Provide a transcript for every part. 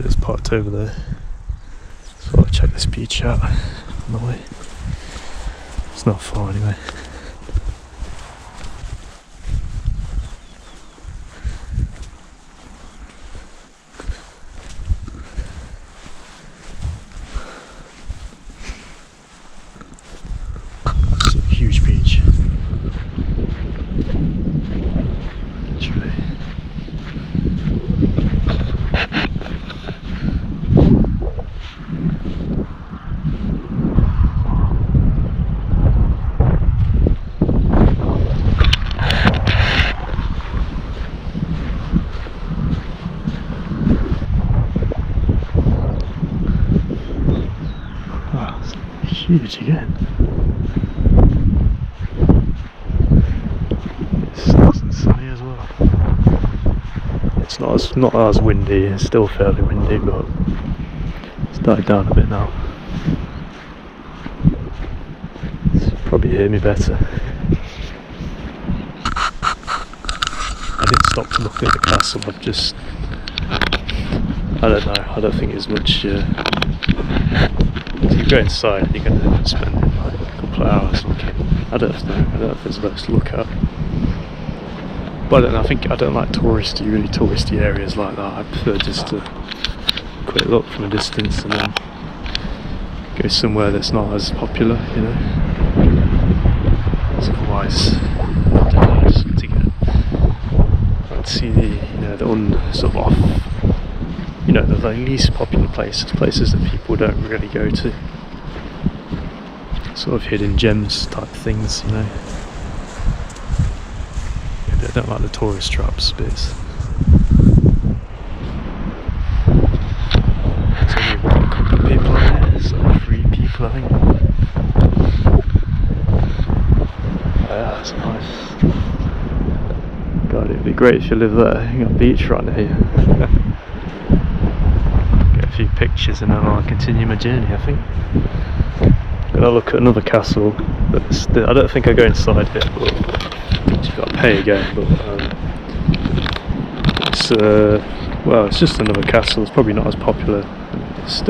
It's parked over there. So I'll check this beach out on the way. It's not far anyway. It's a huge beach. Literally. Huge again. It's nice and sunny as well. It's not as windy. It's still fairly windy, but it's died down a bit now. You probably hear me better. I didn't stop to look at the castle. I've just, I don't know. I don't think it's much. If you go inside, you're going to spend like a couple of hours looking. I don't know if there's loads to look at. But I don't know, I don't like really touristy areas like that. I prefer just to quick look from a distance and then go somewhere that's not as popular, you know. So otherwise, I don't know, I just want to get, see the sort of off, the least popular places that people don't really go to. Sort of hidden gems type things, you know. Maybe I don't like the tourist traps bits. There's only a couple of people on there, so 3 people I think. Yeah, that's nice. God, it'd be great if you live there. You got a beach right near you. Get a few pictures and then I'll continue my journey, I think. Gonna look at another castle. I don't think I go inside it, but you've got to pay again. But it's just another castle. It's probably not as popular. It's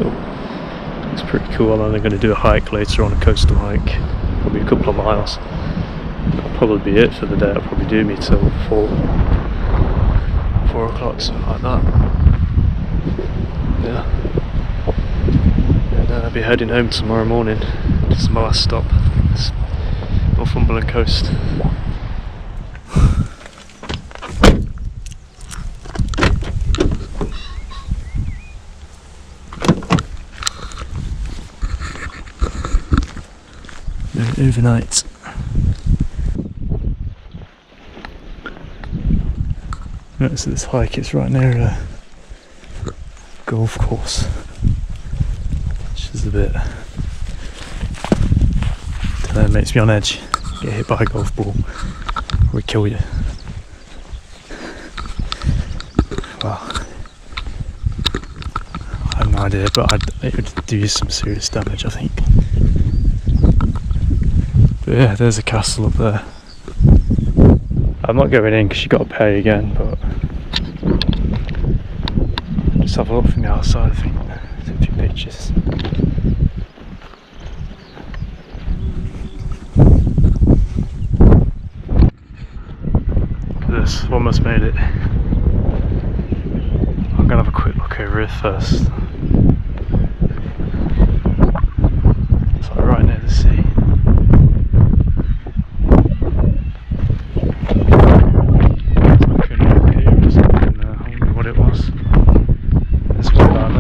pretty cool. I'm going to do a hike later on, a coastal hike, probably a couple of miles. That'll probably be it for the day. I'll probably do me till 4 o'clock, something like that. Yeah. And then I'll be heading home tomorrow morning. This is my last stop. It's Northumberland Coast. Overnight. So this hike is right near a golf course, which is a bit. Makes me on edge. Get hit by a golf ball, or it kill you. Well, I have no idea, but it would do you some serious damage, I think. But yeah, there's a castle up there. I'm not going in because you got to pay again, but just have a look from the outside. I think take a few pictures. This almost made it. I'm gonna have a quick look over here first. It's like right near the sea.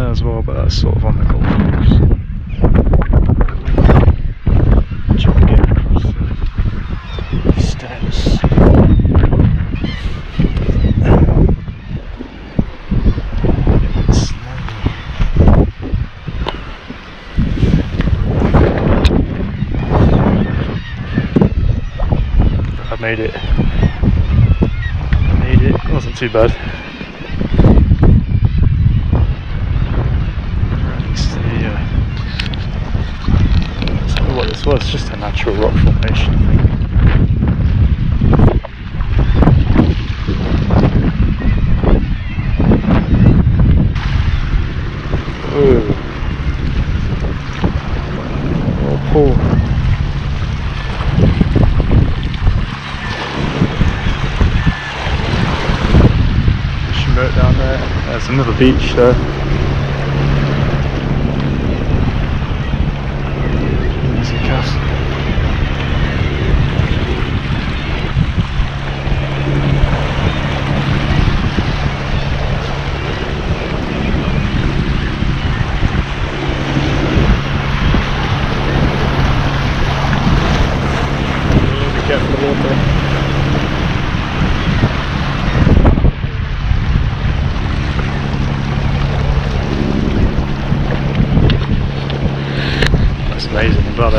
As well, but that's sort of on the golf course. Jumping across the stairs. I made it. It wasn't too bad. Well, it's just a natural rock formation, I think. the beach there. There's the castle. Be careful of the water. Amazing, but I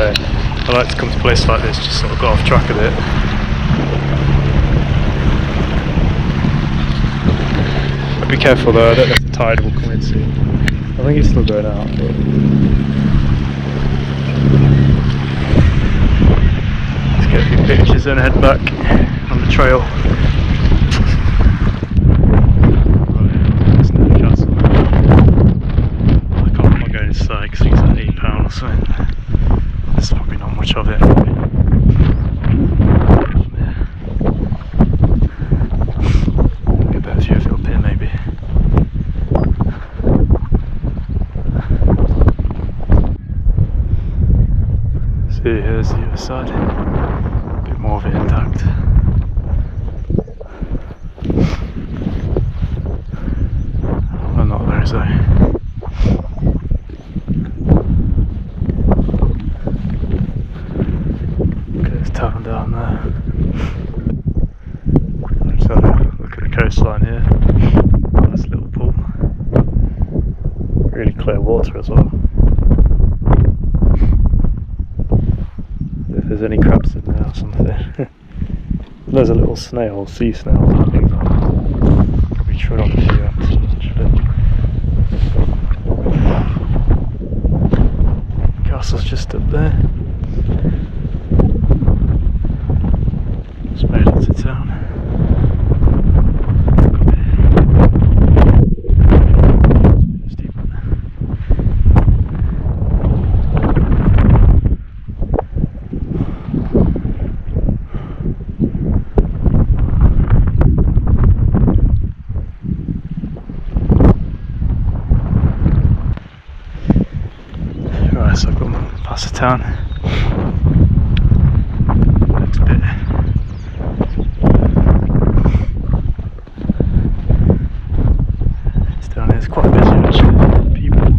like to come to a place like this, just sort of go off track a bit. But be careful though, I don't know if the tide will come in soon. I think it's still going out. But let's get a few pictures and head back on the trail. There's no castle. I'm not going inside because it's like £8 or something. There's probably not much of it. Maybe a better view of it up here, maybe. See, here's the other side. A bit more of it intact. Well, not there, so. Town down there. Let's have a look at the coastline here. Nice little pool. Really clear water as well. If there's any crabs in there or something. There's a little snail, sea snail, I think. Probably trod on a few actually. Castle's just up there. Made it to town. Steep. Right, so I've got past the town. Next bit. It's quite busy actually, people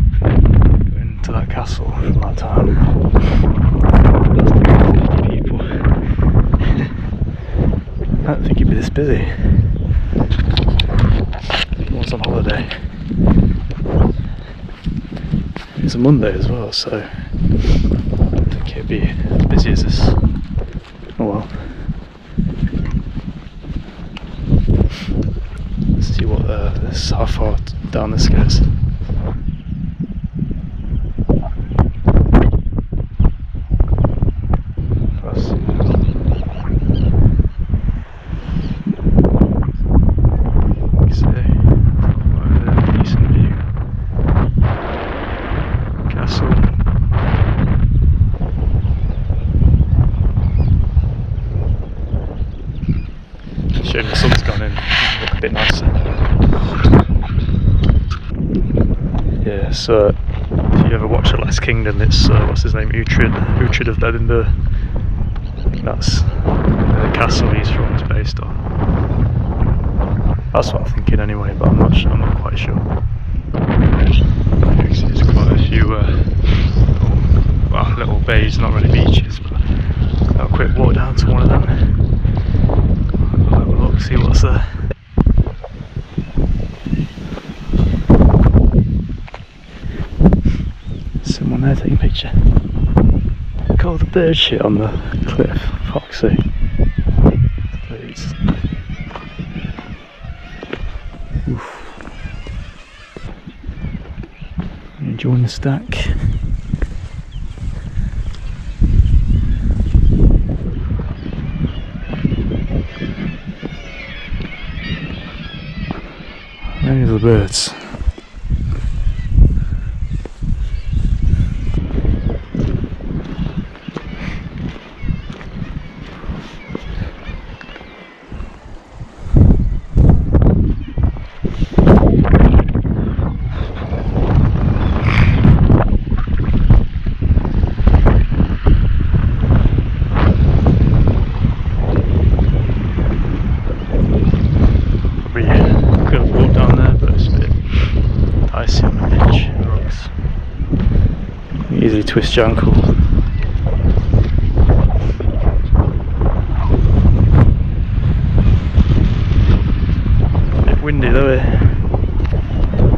going to that castle from that town. That's 50 people. I don't think it'd be this busy. Everyone's on holiday. It's a Monday as well, so I don't think it'd be as busy as this. Oh well. Let's see what this, how far down this goes. Decent view. Castle. Shame the sun's gone in. Look a bit nicer. Yeah, so if you ever watch The Last Kingdom, it's what's his name, Uhtred of Edinburgh. I think that's the castle he's from is based on. That's what I'm thinking anyway, but I'm not quite sure. There's quite a few little bays, not really beaches, but I'll quick walk down to one of them. I'll have a look, see what's there. Someone there taking a picture. Look at all the bird shit on the cliff, fuck's sake. Please. Oof. Enjoying the stack. Many of the birds. rocks. You easily twist your ankle. A bit windy though here.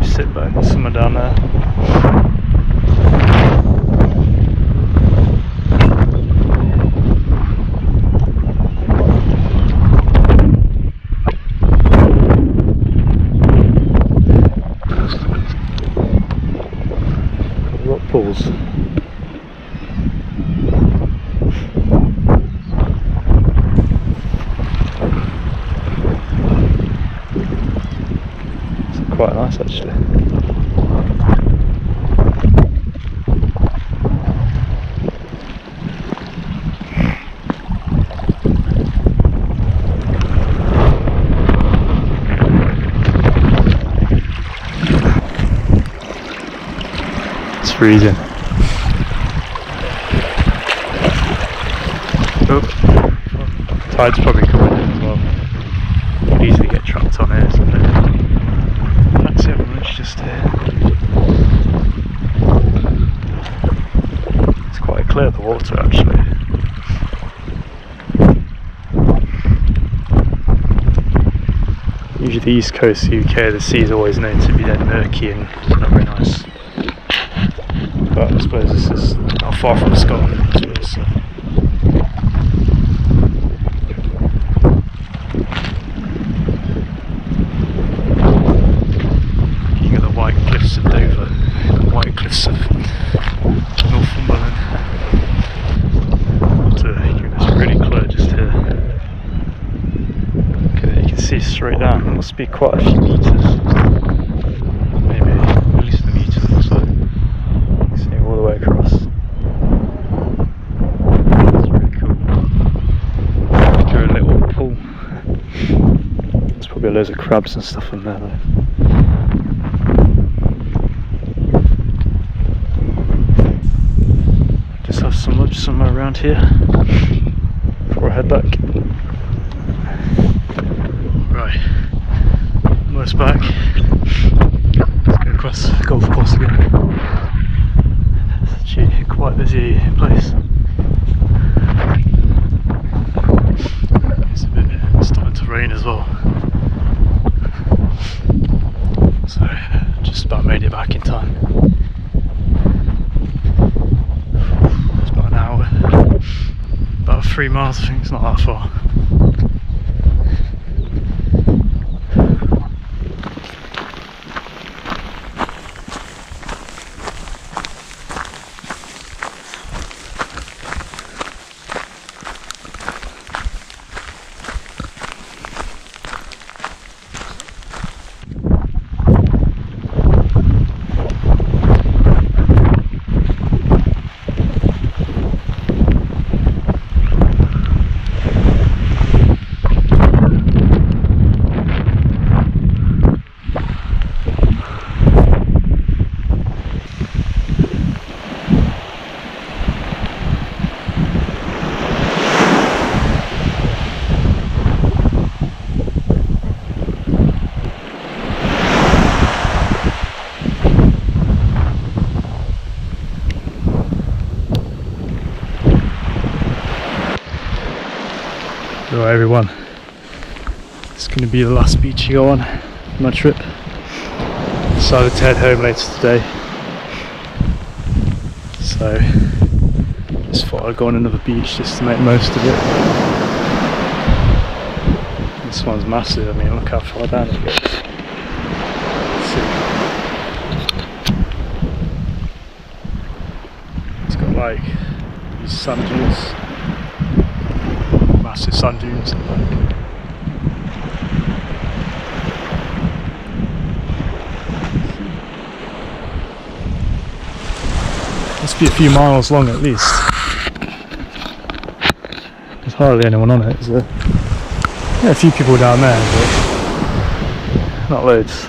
Sit back, there's someone down there. Rock pools. It's quite nice actually. Freezing. Oh, tide's probably coming in as well. Could easily get trapped on here, isn't it? That's it, everyone's just here. It's quite clear, the water actually. Usually the east coast of the UK, the sea is always known to be dead murky and not very nice. But I suppose this is not far from Scotland, so. You get the white cliffs of Dover, the white cliffs of Northumberland. It's really clear just here. Okay, you can see straight down. It must be quite a few meters. Maybe at least a meter or so. All the way across. It's really cool. Through a little pool. There's probably loads of crabs and stuff in there though. Just have some lunch somewhere around here before I head back. Right, almost back. Let's go across the golf course again. Quite busy place. It's starting to rain as well. So just about made it back in time. It's about an hour. About 3 miles I think, it's not that far. Alright everyone, it's going to be the last beach you go on my trip. Decided to head home later today, so just thought I'd go on another beach just to make most of it. This one's massive, I mean look how far down it goes. It's got like these sand dunes. Massive sand dunes. Must be a few miles long at least. There's hardly anyone on it, is there? Yeah, a few people down there, but not loads.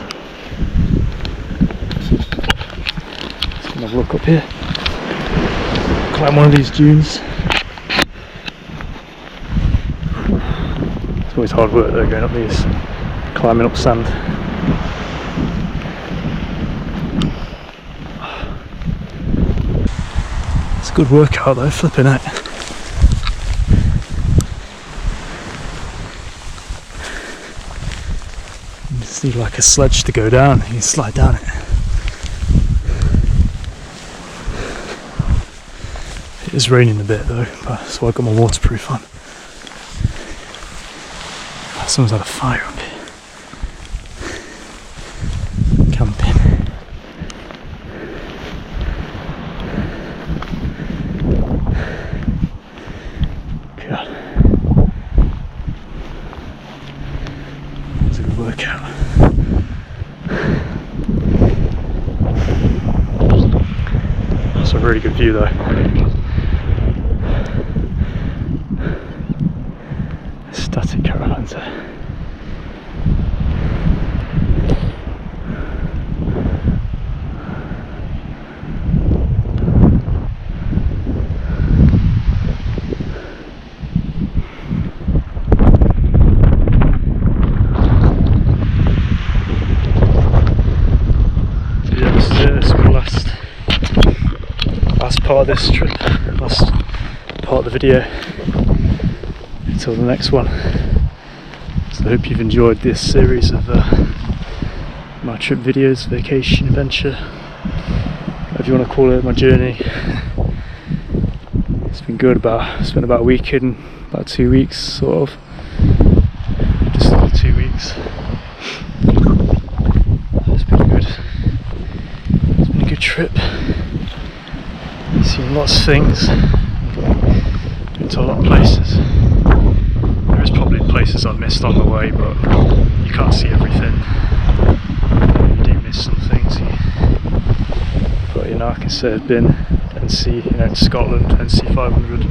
Just gonna have a look up here. Climb one of these dunes. It's always hard work though, going up these, climbing up sand. Good workout though, flipping it. You just need like a sledge to go down, you can slide down it. It is raining a bit though, so I got my waterproof on. Someone's had a fire up here. Camping. God. That's a good workout. That's a really good view though. Static caravans there. Last part of this trip, last part of the video until the next one. So I hope you've enjoyed this series of my trip videos, vacation, adventure, whatever you want to call it, my journey. It's been good. Spent about a week in, about 2 weeks sort of, just under 2 weeks. It's been good. It's been a good trip. Seen lots of things, been to a lot of places. There is probably places I've missed on the way, but you can't see everything. You do miss some things. But like I said, I've been to Scotland NC500,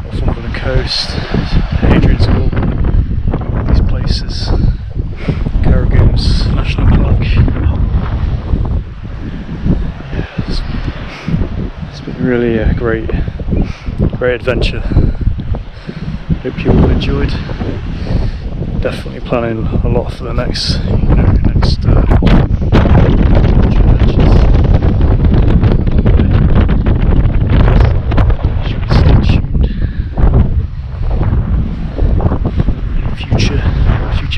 Northumberland Coast, Hadrian's Wall, all these places, Carragooms National Park. Really a great adventure. Hope you all enjoyed. Definitely planning a lot for the next adventures. Stay tuned. Future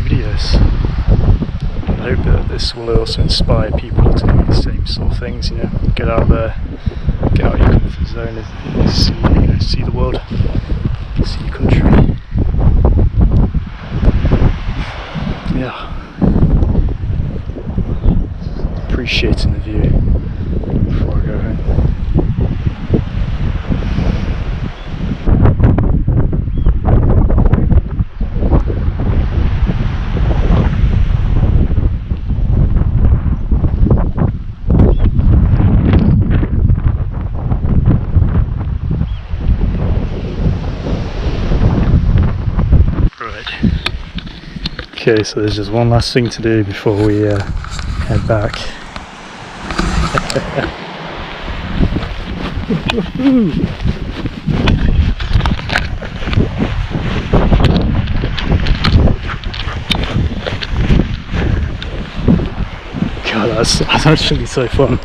videos. I hope that this will also inspire people to do the same sort of things. Get out there. Get out of your comfort zone and see the world, see your country. Yeah, appreciating the view before I go home. Okay, so there's just one last thing to do before we head back. God, that's actually so fun.